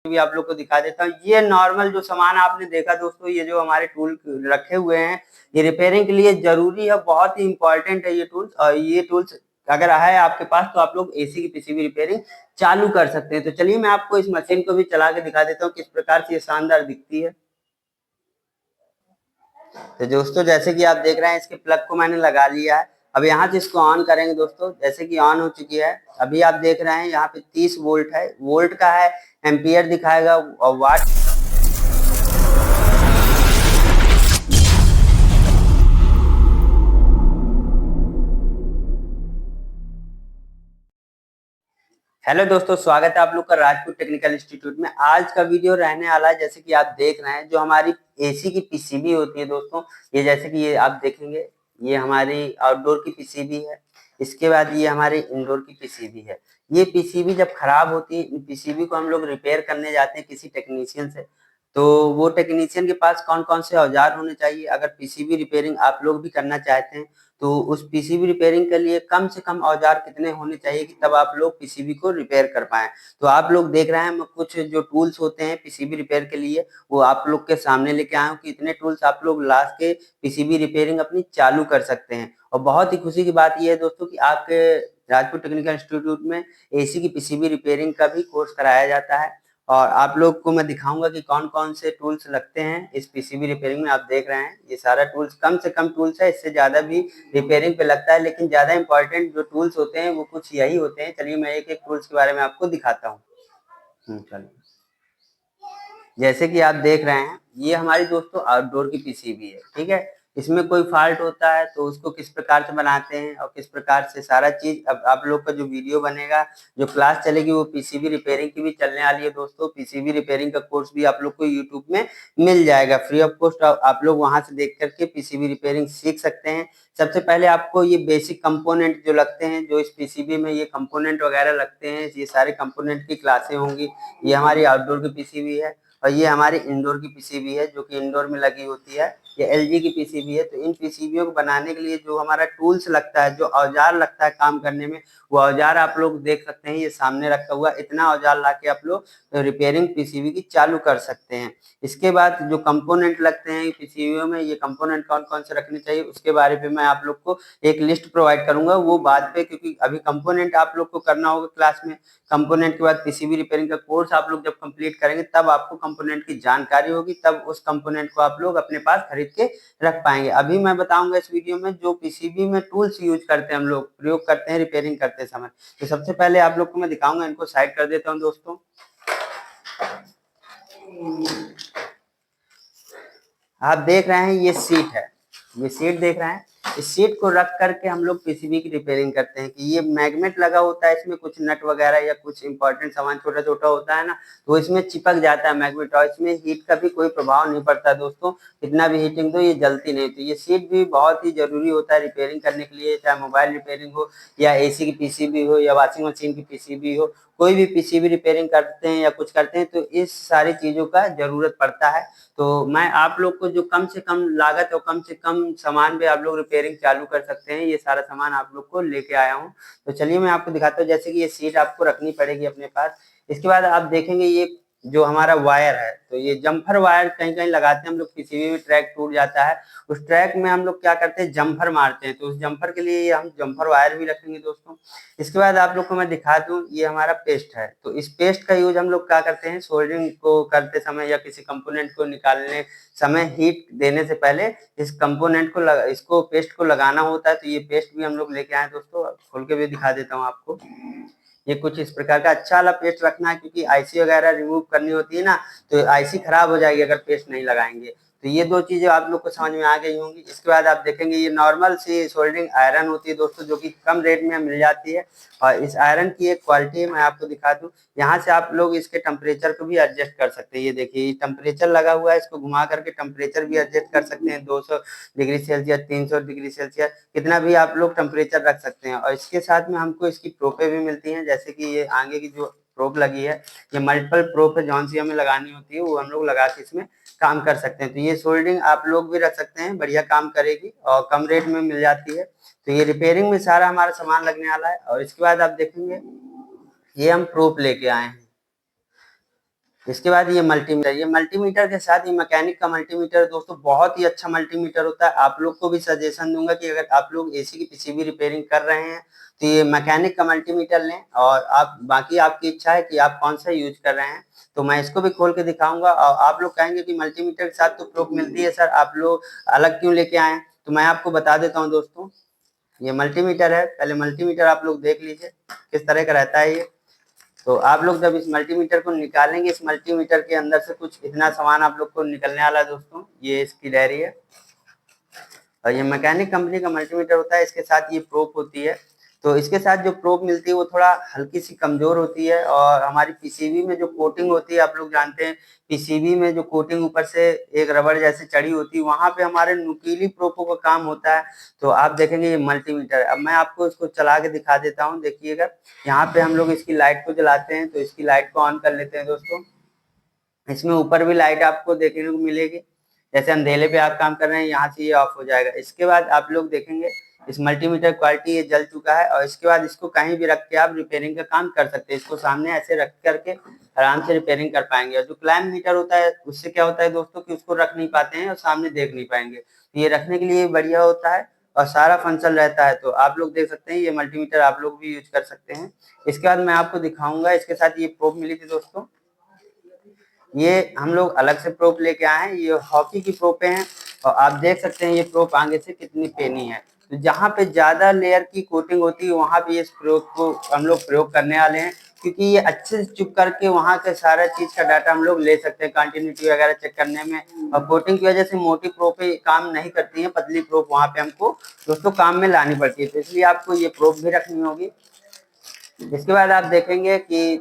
भी आप लोग को दिखा देता हूँ। ये नॉर्मल जो सामान आपने देखा दोस्तों, ये जो हमारे टूल रखे हुए हैं, ये रिपेयरिंग के लिए जरूरी है, बहुत ही इंपॉर्टेंट है ये टूल्स। और ये टूल्स अगर है आपके पास तो आप लोग एसी की पीसीबी रिपेयरिंग चालू कर सकते हैं। तो चलिए मैं आपको इस मशीन को भी चला के दिखा देता हूँ किस प्रकार से ये शानदार दिखती है। तो दोस्तों जैसे कि आप देख रहे हैं, इसके प्लग को मैंने लगा लिया है। अब यहाँ से इसको ऑन करेंगे दोस्तों, जैसे कि ऑन हो चुकी है। अभी आप देख रहे हैं यहाँ पे 30 वोल्ट है, वोल्ट का है, एम्पियर दिखाएगा और वाट। हेलो दोस्तों, स्वागत है आप लोग का राजपूत टेक्निकल इंस्टीट्यूट में। आज का वीडियो रहने वाला है, जैसे कि आप देख रहे हैं, जो हमारी एसी की पीसीबी होती है दोस्तों, ये जैसे कि ये आप देखेंगे, ये हमारी आउटडोर की पीसीबी है। इसके बाद ये हमारी इंडोर की पीसीबी है। ये पीसीबी जब खराब होती है, पीसीबी को हम लोग रिपेयर करने जाते हैं किसी टेक्नीशियन से, तो वो टेक्नीशियन के पास कौन कौन से औजार होने चाहिए। अगर पीसीबी रिपेयरिंग आप लोग भी करना चाहते हैं तो उस पीसीबी रिपेयरिंग के लिए कम से कम औजार कितने होने चाहिए कि तब आप लोग पीसीबी को रिपेयर कर पाए। तो आप लोग देख रहे हैं, कुछ जो टूल्स होते हैं पीसीबी रिपेयर के लिए वो आप लोग के सामने लेके आए हूँ कि इतने टूल्स आप लोग ला के पीसीबी रिपेयरिंग अपनी चालू कर सकते हैं। और बहुत ही खुशी की बात यह है दोस्तों कि आपके राजपूत टेक्निकल इंस्टीट्यूट में एसी की पीसीबी रिपेयरिंग का भी कोर्स कराया जाता है। और आप लोग को मैं दिखाऊंगा कि कौन कौन से टूल्स लगते हैं इस पीसीबी रिपेयरिंग में। आप देख रहे हैं ये सारा टूल्स, कम से कम टूल्स है, इससे ज्यादा भी रिपेयरिंग पे लगता है, लेकिन ज्यादा इंपॉर्टेंट जो टूल्स होते हैं वो कुछ यही होते हैं। चलिए मैं एक एक टूल्स के बारे में आपको दिखाता हूँ। चलिए, जैसे कि आप देख रहे हैं, ये हमारी दोस्तों आउटडोर की पीसीबी है, ठीक है। इसमें कोई फॉल्ट होता है तो उसको किस प्रकार से बनाते हैं और किस प्रकार से सारा चीज, अब आप लोग का जो वीडियो बनेगा, जो क्लास चलेगी, वो पीसीबी रिपेयरिंग की भी चलने वाली है दोस्तों। पीसीबी रिपेयरिंग का कोर्स भी आप लोग को यूट्यूब में मिल जाएगा फ्री ऑफ कॉस्ट। आप लोग वहां से देख करके पीसीबी रिपेयरिंग सीख सकते हैं। सबसे पहले आपको ये बेसिक कंपोनेंट जो लगते हैं, जो इस पीसीबी में ये कंपोनेंट वगैरह लगते हैं, ये सारे कंपोनेंट की क्लासें होंगी। ये हमारी आउटडोर की पीसीबी है और ये हमारी इंडोर की पीसीबी है, जो कि इंडोर में लगी होती है। ये एलजी की पीसीबी है। तो इन पीसीबीओ को बनाने के लिए जो हमारा टूल्स लगता है, जो औजार लगता है काम करने में, वो औजार आप लोग देख सकते हैं, ये सामने रखा हुआ। इतना औजार ला के आप लोग रिपेयरिंग पीसीबी की चालू कर सकते हैं। इसके बाद जो कंपोनेंट लगते हैं पीसीबीओ में, ये कंपोनेंट कौन कौन से रखने चाहिए उसके बारे में मैं आप लोग को एक लिस्ट प्रोवाइड करूंगा, वो बाद पे, क्योंकि अभी कंपोनेंट आप लोग को करना होगा क्लास में। कंपोनेंट के बाद पीसीबी रिपेयरिंग का कोर्स आप लोग जब कंप्लीट करेंगे तब आपको कंपोनेंट की जानकारी होगी, तब उस कंपोनेंट को आप लोग अपने पास खरीद के रख पाएंगे। अभी मैं बताऊंगा इस वीडियो में जो पीसीबी में टूल्स यूज करते हैं, हम लोग प्रयोग करते हैं रिपेयरिंग करते समय। तो सबसे पहले आप लोग को मैं दिखाऊंगा, इनको साइड कर देता हूँ दोस्तों। आप देख रहे हैं ये सीट है, ये सीट देख रहे हैं। इस सीट को रख करके हम लोग पीसीबी की रिपेयरिंग करते हैं कि ये मैग्नेट लगा होता है, इसमें कुछ नट वगैरह या कुछ इंपॉर्टेंट सामान छोटा छोटा होता है ना, तो इसमें चिपक जाता है मैग्नेट, और इसमें हीट का भी कोई प्रभाव नहीं पड़ता दोस्तों। कितना भी हीटिंग दो ये जलती नहीं। तो ये सीट भी बहुत ही जरूरी होता है रिपेयरिंग करने के लिए, चाहे मोबाइल रिपेयरिंग हो या एसी की पीसीबी हो या वॉशिंग मशीन की पीसीबी हो, कोई भी पीसीबी रिपेयरिंग करते हैं या कुछ करते हैं तो इस सारी चीजों का जरूरत पड़ता है। तो मैं आप लोग को जो कम से कम लागत और कम से कम सामान पे आप लोग रिपेयरिंग चालू कर सकते हैं, ये सारा सामान आप लोग को लेके आया हूँ। तो चलिए मैं आपको दिखाता हूँ। जैसे कि ये सीट आपको रखनी पड़ेगी अपने पास। इसके बाद आप देखेंगे ये जो हमारा वायर है, तो ये जम्फर वायर कहीं कहीं लगाते हैं हम लोग, किसी भी ट्रैक टूट जाता है, उस ट्रैक में हम लोग क्या करते हैं, जम्फर मारते हैं। तो उस जम्फर के लिए ये हम जम्फर वायर भी रखेंगे दोस्तों। इसके बाद आप लोग को मैं दिखा दूं, ये हमारा पेस्ट है। तो इस पेस्ट का यूज हम लोग क्या करते हैं, सोल्डरिंग को करते समय या किसी कंपोनेंट को निकालने समय हीट देने से पहले इस कंपोनेंट को इसको पेस्ट को लगाना होता है। तो ये पेस्ट भी हम लोग लेके आए दोस्तों, खोल के भी दिखा देता हूँ आपको। ये कुछ इस प्रकार का अच्छा वाला पेस्ट रखना है, क्योंकि आईसी वगैरह रिमूव करनी होती है ना, तो आईसी खराब हो जाएगी अगर पेस्ट नहीं लगाएंगे। तो ये दो चीजें आप लोग को समझ में आ गई होंगी। इसके बाद आप देखेंगे ये नॉर्मल सी सोल्डरिंग आयरन होती है दोस्तों, जो कि कम रेट में मिल जाती है। और इस आयरन की एक क्वालिटी मैं आपको दिखा दूं, यहाँ से आप लोग इसके टेम्परेचर को भी एडजस्ट कर सकते हैं। ये देखिए टेम्परेचर लगा हुआ है, इसको घुमा करके टेम्परेचर भी एडजस्ट कर सकते हैं, 200 डिग्री सेल्सियस, 300 डिग्री सेल्सियस, कितना भी आप लोग टेम्परेचर रख सकते हैं। और इसके साथ में हमको इसकी प्रोपे भी मिलती हैं, जैसे कि ये आगे की जो प्रोप लगी है, ये मल्टीपल प्रोप है, जौन सी हमें लगानी होती है वो हम लोग लगा के इसमें काम कर सकते हैं। तो ये सोल्डरिंग आप लोग भी रख सकते हैं, बढ़िया काम करेगी और कम रेट में मिल जाती है। तो ये रिपेयरिंग में सारा हमारा सामान लगने वाला है। और इसके बाद आप देखेंगे ये हम प्रोप लेके आए हैं। इसके बाद ये मल्टीमीटर के साथ ये मैकेनिक का मल्टीमीटर दोस्तों बहुत ही अच्छा मल्टीमीटर होता है। आप लोग को भी सजेशन दूंगा कि अगर आप लोग एसी की पीसीबी रिपेयरिंग कर रहे हैं तो ये मैकेनिक का मल्टीमीटर लें, और आप बाकी आपकी इच्छा है कि आप कौन सा यूज कर रहे हैं। तो मैं इसको भी खोल के दिखाऊंगा, और आप लोग कहेंगे कि मल्टीमीटर के साथ तो प्रूफ मिलती है सर, आप लोग अलग क्यों लेके आए हैं? तो मैं आपको बता देता हूँ दोस्तों, ये मल्टीमीटर है। पहले मल्टीमीटर आप लोग देख लीजिए किस तरह का रहता है ये। तो आप लोग जब इस मल्टीमीटर को निकालेंगे, इस मल्टीमीटर के अंदर से कुछ इतना सामान आप लोग को निकलने वाला है दोस्तों। ये इसकी डायरी है, और ये मैकेनिक कंपनी का मल्टीमीटर होता है। इसके साथ ये प्रोब होती है। तो इसके साथ जो प्रोब मिलती है वो थोड़ा हल्की सी कमजोर होती है, और हमारी पीसीबी में जो कोटिंग होती है, आप लोग जानते हैं पीसीबी में जो कोटिंग ऊपर से एक रबड़ जैसे चढ़ी होती है, वहां पे हमारे नुकीली प्रोबों का काम होता है। तो आप देखेंगे ये मल्टीमीटर, अब मैं आपको इसको चला के दिखा देता हूँ। देखिएगा यहाँ पे हम लोग इसकी लाइट को जलाते हैं, तो इसकी लाइट को ऑन कर लेते हैं दोस्तों। इसमें ऊपर भी लाइट आपको देखने को मिलेगी, जैसे अंधेले पे आप काम कर रहे हैं यहाँ से ये ऑफ हो जाएगा। इसके बाद आप लोग देखेंगे इस मल्टीमीटर क्वालिटी ये जल चुका है, और इसके बाद इसको कहीं भी रख के आप रिपेयरिंग का काम कर सकते हैं। इसको सामने ऐसे रख करके आराम से रिपेयरिंग कर पाएंगे। और जो क्लैम्प मीटर होता है उससे क्या होता है दोस्तों कि उसको रख नहीं पाते हैं और सामने देख नहीं पाएंगे, तो ये रखने के लिए बढ़िया होता है और सारा फंक्शन रहता है। तो आप लोग देख सकते हैं ये मल्टीमीटर आप लोग भी यूज कर सकते हैं। इसके बाद मैं आपको दिखाऊंगा, इसके साथ ये प्रोब मिली थी दोस्तों, ये हम लोग अलग से प्रोप लेके आए हैं। ये हॉकी की प्रोपे हैं, और आप देख सकते हैं ये प्रोप आगे से कितनी पेनी है। तो जहाँ पे ज्यादा लेयर की कोटिंग होती है वहां पे इस प्रयोग को हम लोग प्रयोग करने वाले हैं, क्योंकि ये अच्छे से चुप करके वहां के सारा चीज का डाटा हम लोग ले सकते हैं कंटिन्यूटी वगैरह चेक करने में। और कोटिंग की वजह से मोटी प्रोपे काम नहीं करती है, पतली प्रोप वहां पे हमको दोस्तों काम में लानी पड़ती है, तो इसलिए आपको ये प्रोप भी रखनी होगी। इसके बाद आप देखेंगे कि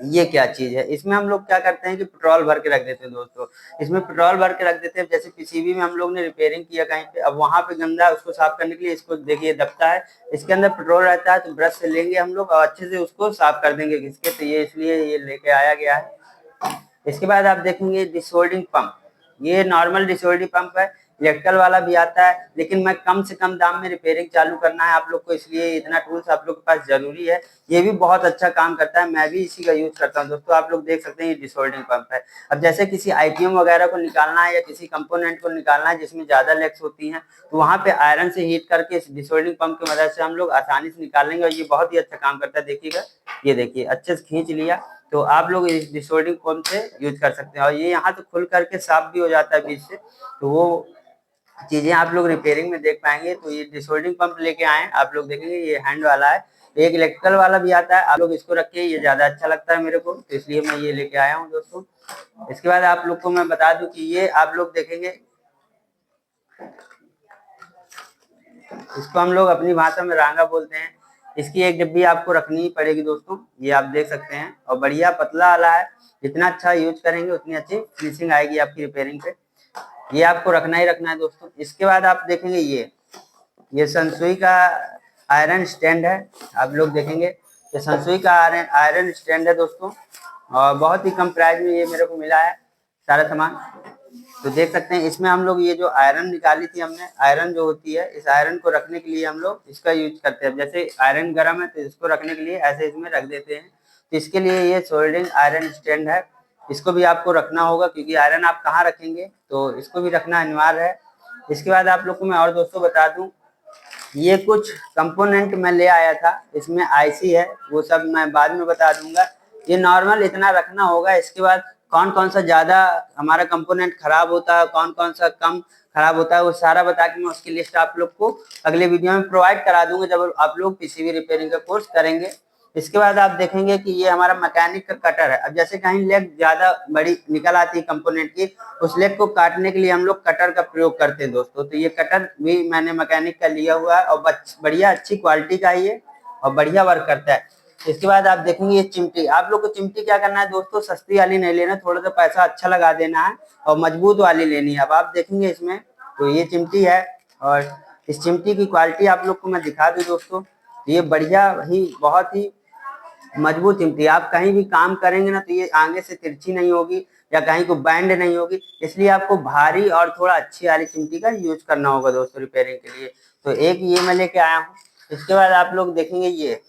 ये क्या चीज है। इसमें हम लोग क्या करते हैं कि पेट्रोल भर के रख देते हैं दोस्तों। इसमें पेट्रोल भर के रख देते हैं, जैसे पीसीबी में हम लोग ने रिपेयरिंग किया कहीं पे, अब वहां पे गंदा उसको साफ करने के लिए इसको देखिए दबता है, इसके अंदर पेट्रोल रहता है, तो ब्रश से लेंगे हम लोग और अच्छे से उसको साफ कर देंगे घिसके। तो ये इसलिए ये लेके आया गया है। इसके बाद आप देखेंगे डिसोल्डिंग पंप, ये नॉर्मल डिसोल्डिंग पंप है, इलेक्ट्रिकल वाला भी आता है, लेकिन मैं कम से कम दाम में रिपेयरिंग चालू करना है आप लोग को, इसलिए इतना टूल्स आप लोग के पास जरूरी है। ये भी बहुत अच्छा काम करता है, मैं भी इसी का यूज करता हूँ दोस्तों। आप लोग देख सकते हैं ये डिसोल्डिंग पंप है। अब जैसे किसी आईटीएम वगैरह को निकालना है या किसी कंपोनेंट को निकालना है जिसमें ज्यादा लेग्स होती हैं, तो वहां पे आयरन से हीट करके इस डिसोल्डिंग पंप की मदद से हम लोग आसानी से निकाल लेंगे, और ये बहुत ही अच्छा काम करता है। देखिएगा ये देखिए अच्छे से खींच लिया, तो आप लोग इस डिसोल्डिंग पंप से यूज कर सकते हैं, और ये यहाँ तो खुल करके साफ भी हो जाता है बीच से, तो वो चीजें आप लोग रिपेयरिंग में देख पाएंगे। तो ये डिसोल्डिंग पंप लेके आए, आप लोग देखेंगे ये हैंड वाला है, एक इलेक्ट्रिकल वाला भी आता है, आप लोग इसको रखिए, ये ज्यादा अच्छा लगता है मेरे को, तो इसलिए मैं ये लेके आया हूँ दोस्तों। इसके बाद आप लोग को मैं बता दूं कि ये आप लोग देखेंगे, इसको हम लोग अपनी भाषा में रांगा बोलते हैं। इसकी एक डिब्बी आपको रखनी ही पड़ेगी दोस्तों, ये आप देख सकते हैं, और बढ़िया पतला वाला है। जितना अच्छा यूज करेंगे उतनी अच्छी फिनिशिंग आएगी आपकी रिपेयरिंग पे, ये आपको रखना ही रखना है दोस्तों। इसके बाद आप देखेंगे ये सनसुई का आयरन स्टैंड है, आप लोग देखेंगे ये सनसुई का आयरन स्टैंड है दोस्तों, और बहुत ही कम प्राइस में ये मेरे को मिला है सारा सामान। तो देख सकते हैं इसमें हम लोग ये जो आयरन निकाली थी हमने, आयरन जो होती है, इस आयरन को रखने के लिए हम लोग इसका यूज करते हैं। जैसे आयरन गर्म है तो इसको रखने के लिए ऐसे इसमें रख देते हैं, तो इसके लिए ये सोल्डिंग आयरन स्टैंड है, इसको भी आपको रखना होगा, क्योंकि आयरन आप कहाँ रखेंगे तो इसको भी रखना अनिवार्य है। इसके बाद आप लोग को मैं और दोस्तों बता दूं, ये कुछ कंपोनेंट मैं ले आया था, इसमें आईसी है, वो सब मैं बाद में बता दूंगा। ये नॉर्मल इतना रखना होगा। इसके बाद कौन कौन सा ज्यादा हमारा कंपोनेंट खराब होता है, कौन कौन सा कम खराब होता है, वो सारा बता के मैं उसकी लिस्ट आप लोग को अगले वीडियो में प्रोवाइड करा दूंगा जब आप लोग पीसीबी रिपेयरिंग का कोर्स करेंगे। इसके बाद आप देखेंगे कि ये हमारा मैकेनिक का कटर है। अब जैसे कहीं लेग ज्यादा बड़ी निकल आती है कंपोनेंट की, उस लेग को काटने के लिए हम लोग कटर का प्रयोग करते हैं दोस्तों। तो ये कटर भी मैंने मैकेनिक का लिया हुआ है, और बढ़िया अच्छी क्वालिटी का ये, और बढ़िया वर्क करता है। इसके बाद आप देखेंगे ये चिमटी, आप लोग को चिमटी क्या करना है दोस्तों, सस्ती वाली नहीं लेना, थोड़ा सा पैसा अच्छा लगा देना है, और मजबूत वाली लेनी है। अब आप देखेंगे इसमें, तो ये चिमटी है, और इस चिमटी की क्वालिटी आप लोग को मैं दिखा दूं दोस्तों, ये बढ़िया ही बहुत ही मजबूत चिमटी, आप कहीं भी काम करेंगे ना तो ये आगे से तिरछी नहीं होगी या कहीं को बैंड नहीं होगी, इसलिए आपको भारी और थोड़ा अच्छी वाली चिमटी का यूज करना होगा दोस्तों रिपेयरिंग के लिए। तो एक ये मैं लेके आया हूँ। इसके बाद आप लोग देखेंगे ये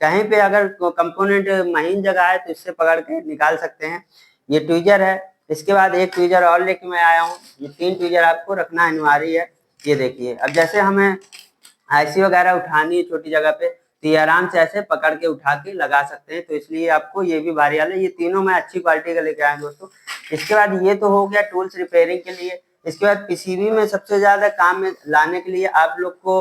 कहीं पे अगर कंपोनेंट महीन जगह है तो इससे पकड़ के निकाल सकते हैं। ये ट्वीजर है। इसके बाद एक ट्वीजर और लेके मैं आया हूँ। ये 3 ट्वीजर आपको रखना अनिवार्य है। ये देखिए, अब जैसे हमें आईसी वगैरह उठानी है छोटी जगह पे, तो ये आराम से ऐसे पकड़ के उठा के लगा सकते हैं। तो इसलिए आपको ये भी भारी वाला, ये तीनों मैं अच्छी क्वालिटी का लेके आया हूं दोस्तों। इसके बाद ये तो हो गया टूल्स रिपेयरिंग के लिए। इसके बाद पीसीबी में सबसे ज्यादा काम में लाने के लिए आप लोग को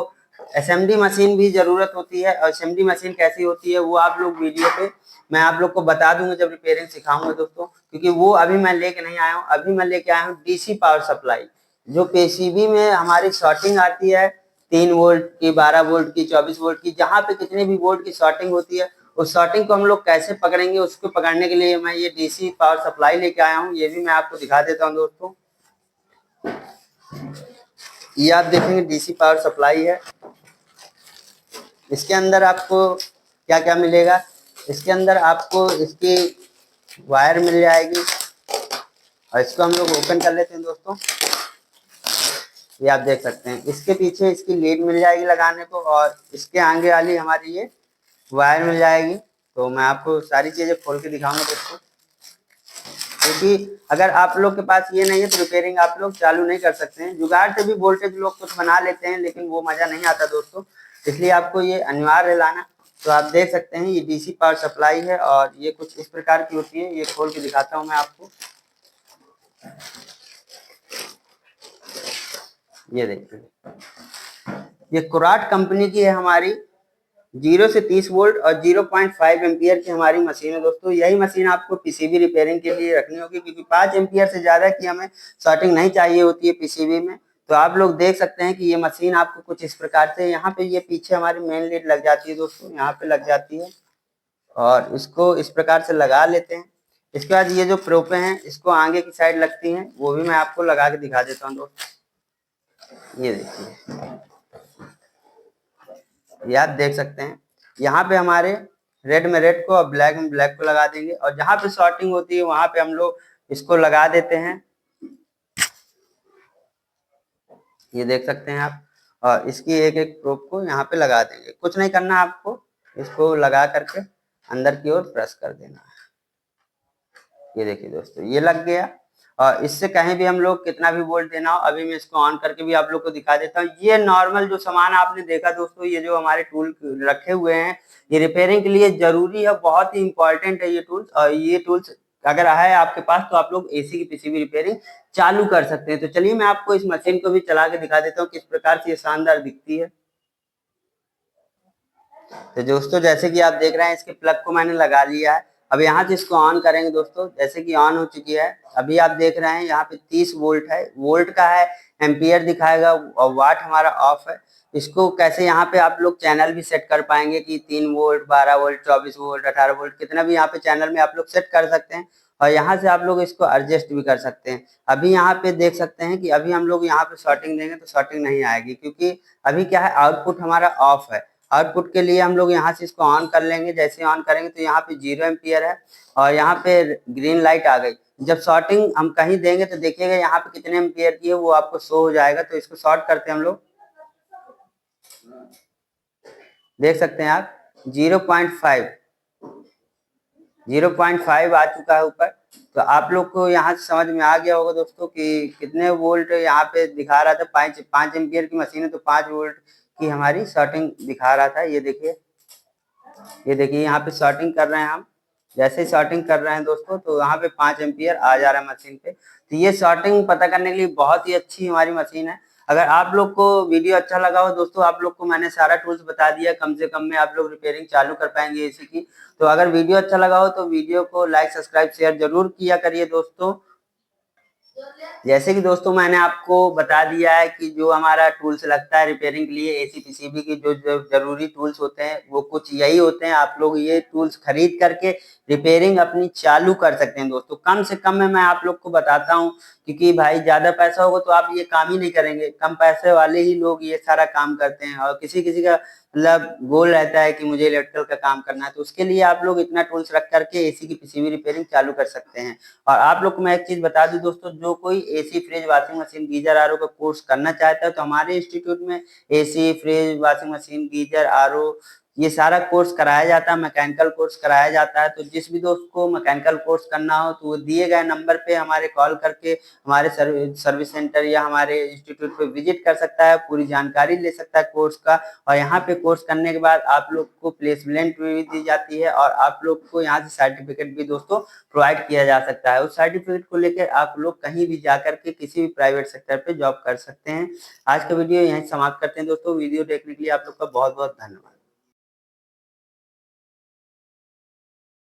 असेंबली मशीन भी जरूरत होती है। और असेंबली मशीन कैसी होती है वो आप लोग वीडियो पे मैं आप लोग को बता दूंगा जब रिपेयरिंग सिखाऊंगा दोस्तों, क्योंकि वो अभी मैं लेके नहीं आया हूँ। अभी मैं लेके आया हूँ डीसी पावर सप्लाई, जो पीसीबी में हमारी शॉर्टिंग आती है 3 वोल्ट की, 12 वोल्ट की, 24 वोल्ट की, जहाँ पे कितने भी वोल्ट की शॉर्टिंग होती है, उस शॉर्टिंग को हम लोग कैसे पकड़ेंगे, उसको पकड़ने के लिए मैं ये डीसी पावर सप्लाई लेके आया हूँ। ये भी मैं आपको दिखा देता हूँ दोस्तों। ये आप देखेंगे डीसी पावर सप्लाई है। इसके अंदर आपको क्या क्या मिलेगा, इसके अंदर आपको इसकी वायर मिल जाएगी। और इसको हम लोग ओपन कर लेते हैं दोस्तों। ये आप देख सकते हैं, इसके पीछे इसकी लीड मिल जाएगी लगाने को, और इसके आगे वाली हमारी ये वायर मिल जाएगी। तो मैं आपको सारी चीजें खोल के दिखाऊंगा दोस्तों, क्योंकि अगर आप लोग के पास ये नहीं है तो रिपेयरिंग आप लोग चालू नहीं कर सकते हैं। जुगाड़ से भी वोल्टेज लोग कुछ बना लेते हैं, लेकिन वो मजा नहीं आता दोस्तों। इसलिए आपको ये अनिवार्य लाना। तो आप देख सकते हैं ये डीसी पावर सप्लाई है, और ये कुछ इस प्रकार की होती है। ये खोल के दिखाता हूँ मैं आपको। ये देखिए, ये कुराट कंपनी की है हमारी। 0 से 30 वोल्ट और 0.5 एम्पियर की हमारी मशीन है दोस्तों। यही मशीन आपको पीसीबी रिपेयरिंग के लिए रखनी होगी, क्योंकि 5 एम्पियर से ज्यादा की हमें शॉर्टिंग नहीं चाहिए होती है पीसीबी में। तो आप लोग देख सकते हैं कि ये मशीन आपको कुछ इस प्रकार से, यहाँ पे ये पीछे हमारी मेन लीड लग जाती है दोस्तों, यहाँ पे लग जाती है, और इसको इस प्रकार से लगा लेते हैं। इसके बाद ये जो प्रोपे हैं इसको आगे की साइड लगती हैं, वो भी मैं आपको लगा के दिखा देता हूँ दोस्तों। ये देखिए, ये आप देख सकते हैं, यहाँ पे हमारे रेड में रेड को और ब्लैक में ब्लैक को लगा देंगे, और जहाँ पे शॉर्टिंग होती है वहां पे हम लोग इसको लगा देते हैं। ये देख सकते हैं आप, और इसकी एक एक प्रोब को यहाँ पे लगा देंगे। कुछ नहीं करना आपको, इसको लगा करके अंदर की ओर प्रेस कर देना है। ये देखिए दोस्तों, ये लग गया। और इससे कहीं भी हम लोग कितना भी वोल्ट देना हो, अभी मैं इसको ऑन करके भी आप लोग को दिखा देता हूँ। ये नॉर्मल जो सामान आपने देखा दोस्तों, ये जो हमारे टूल रखे हुए हैं, ये रिपेयरिंग के लिए जरूरी है, बहुत ही इंपॉर्टेंट है ये टूल्स। और ये टूल्स अगर है आपके पास तो आप लोग एसी की पीसीबी रिपेयरिंग चालू कर सकते हैं। तो चलिए मैं आपको इस मशीन को भी चला के दिखा देता हूँ किस प्रकार से ये शानदार दिखती है। तो दोस्तों जैसे कि आप देख रहे हैं, इसके प्लग को मैंने लगा लिया है। अब यहाँ से इसको ऑन करेंगे दोस्तों, जैसे कि ऑन हो चुकी है। अभी आप देख रहे हैं यहाँ पे 30 वोल्ट है, वोल्ट का है, एम्पियर दिखाएगा, और वाट हमारा ऑफ है। इसको कैसे यहाँ पे आप लोग चैनल भी सेट कर पाएंगे कि 3 वोल्ट, 12 वोल्ट, 24 वोल्ट, 18 वोल्ट, कितना भी यहाँ पे चैनल में आप लोग सेट कर सकते हैं। और यहाँ से आप लोग इसको एडजस्ट भी कर सकते हैं। अभी यहाँ पे देख सकते हैं कि अभी हम लोग यहाँ पे शॉर्टिंग देंगे तो शॉर्टिंग नहीं आएगी, क्योंकि अभी क्या है, आउटपुट हमारा ऑफ है। आउटपुट के लिए हम लोग यहाँ से इसको ऑन कर लेंगे। जैसे ऑन करेंगे तो यहाँ पे 0 एम्पियर है, और यहाँ पे ग्रीन लाइट आ गई। जब शॉर्टिंग हम कहीं देंगे तो देखिएगा यहाँ पे कितने एम्पियर की है वो आपको शो हो जाएगा। तो इसको शॉर्ट करते हैं हम लोग, देख सकते हैं आप 0.5 आ चुका है ऊपर। तो आप लोग को यहाँ से समझ में आ गया होगा दोस्तों कि कितने वोल्ट यहाँ पे दिखा रहा था। 5 एम्पियर की मशीन है तो 5 वोल्ट की हमारी शॉर्टिंग दिखा रहा था। ये देखिए, ये देखिए यहाँ पे शॉर्टिंग कर रहे हैं हम। जैसे ही शॉर्टिंग कर रहे हैं दोस्तों तो यहाँ पे 5 एम्पियर आ जा रहा है मशीन पे। तो ये शॉर्टिंग पता करने के लिए बहुत ही अच्छी हमारी मशीन है। अगर आप लोग को वीडियो अच्छा लगा हो दोस्तों, आप लोग को मैंने सारा टूल्स बता दिया, कम से कम में आप लोग रिपेयरिंग चालू कर पाएंगे एसी की। तो अगर वीडियो अच्छा लगा हो तो वीडियो को लाइक, सब्सक्राइब, शेयर जरूर किया करिए दोस्तों। जैसे कि दोस्तों मैंने आपको बता दिया है कि जो हमारा टूल्स लगता है रिपेयरिंग के लिए एसी पीसीबी की, जो जरूरी टूल्स होते हैं वो कुछ यही होते हैं। आप लोग ये टूल्स खरीद करके रिपेयरिंग अपनी चालू कर सकते हैं दोस्तों। कम से कम में मैं आप लोग को बताता हूँ, क्योंकि भाई ज्यादा पैसा होगा तो आप ये काम ही नहीं करेंगे। कम पैसे वाले ही लोग ये सारा काम करते हैं, और किसी किसी का मतलब गोल रहता है कि मुझे इलेक्ट्रिकल का काम करना है, तो उसके लिए आप लोग इतना टूल्स रख करके एसी की पीसीबी रिपेयरिंग चालू कर सकते हैं। और आप लोग को मैं एक चीज बता दूं दोस्तों, जो कोई AC, fridge, washing machine, geyser, RO का कोर्स करना चाहता है तो हमारे इंस्टीट्यूट में AC, fridge, washing machine, geyser, RO ये सारा कोर्स कराया जाता है, मैकेनिकल कोर्स कराया जाता है। तो जिस भी दोस्त को मैकेनिकल कोर्स करना हो तो वो दिए गए नंबर पे हमारे कॉल करके हमारे सर्विस सेंटर या हमारे इंस्टीट्यूट पे विजिट कर सकता है, पूरी जानकारी ले सकता है कोर्स का। और यहाँ पे कोर्स करने के बाद आप लोग को प्लेसमेंट भी दी जाती है और आप लोग को यहाँ से सर्टिफिकेट भी दोस्तों प्रोवाइड किया जा सकता है। उस सर्टिफिकेट को लेकर आप लोग कहीं भी जाकर के किसी भी प्राइवेट सेक्टर पे जॉब कर सकते हैं। आज का वीडियो यहीं समाप्त करते हैं दोस्तों। वीडियो देखने के लिए आप लोग का बहुत बहुत धन्यवाद।